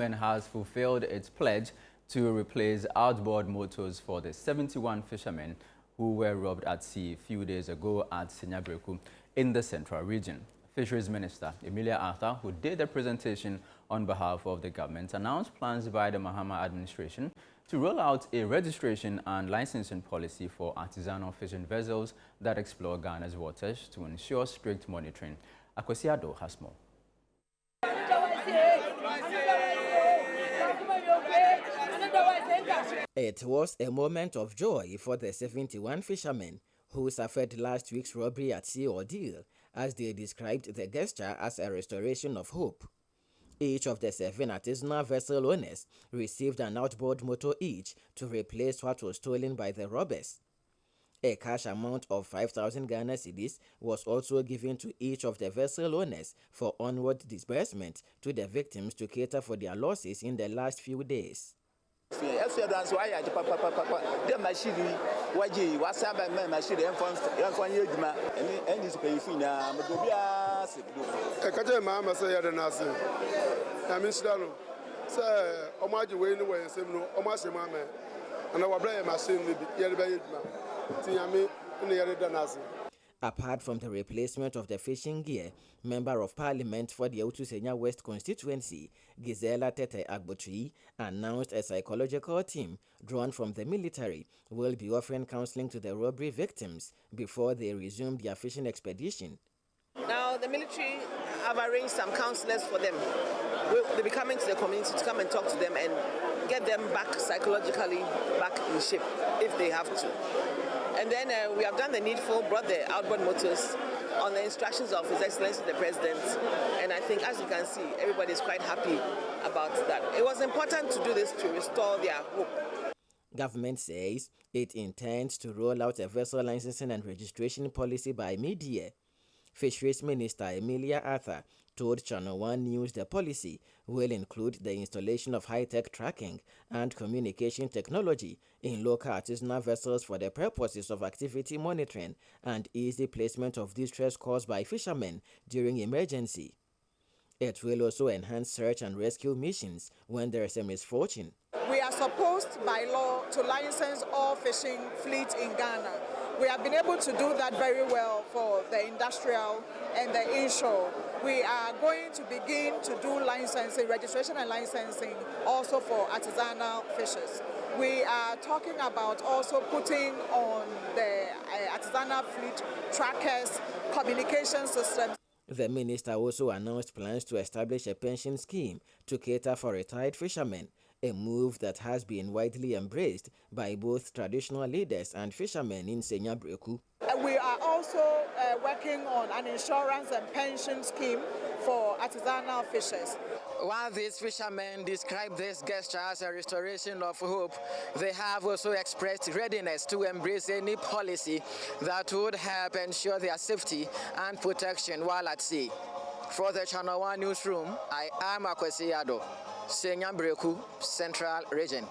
government has fulfilled its pledge to replace outboard motors for the 71 fishermen who were robbed at sea a few days ago at Senyabreku in the central region. Fisheries Minister Emilia Arthur, who did the presentation on behalf of the government, announced plans by the Mahama administration to roll out a registration and licensing policy for artisanal fishing vessels that explore Ghana's waters to ensure strict monitoring. Akwesiado has more. It was a moment of joy for the 71 fishermen who suffered last week's robbery at sea ordeal, as they described the gesture as a restoration of hope. Each of the 7 artisanal vessel owners received an outboard motor each to replace what was stolen by the robbers. A cash amount of 5,000 Ghana cedis was also given to each of the vessel owners for onward disbursement to the victims to cater for their losses in the last few days. Apart from the replacement of the fishing gear, Member of Parliament for the Otusenya West constituency, Gisela Tete Agbotri, announced a psychological team drawn from the military will be offering counseling to the robbery victims before they resume their fishing expedition. Now, the military have arranged some counselors for them. They'll be coming to the community to come and talk to them and get them back psychologically, back in shape, if they have to. And then we have done the needful, brought the outboard motors on the instructions of His Excellency the President. And I think, as you can see, everybody is quite happy about that. It was important to do this to restore their hope. Government says it intends to roll out a vessel licensing and registration policy by mid-year. Fisheries Minister Emilia Arthur told ChannelOne News the policy will include the installation of high-tech tracking and communication technology in local artisanal vessels for the purposes of activity monitoring and easy placement of distress caused by fishermen during emergency. It will also enhance search and rescue missions when there is a misfortune. We are supposed by law to license all fishing fleets in Ghana. We have been able to do that very well for the industrial and the inshore. We are going to begin to do licensing, registration and licensing also for artisanal fishers. We are talking about also putting on the artisanal fleet trackers, communication systems. The minister also announced plans to establish a pension scheme to cater for retired fishermen, a move that has been widely embraced by both traditional leaders and fishermen in Senyabreku. We are also working on an insurance and pension scheme for artisanal fishers. While these fishermen describe this gesture as a restoration of hope, they have also expressed readiness to embrace any policy that would help ensure their safety and protection while at sea. For the ChannelOne newsroom, I am Akwesiado, Senyabreku, Central Region.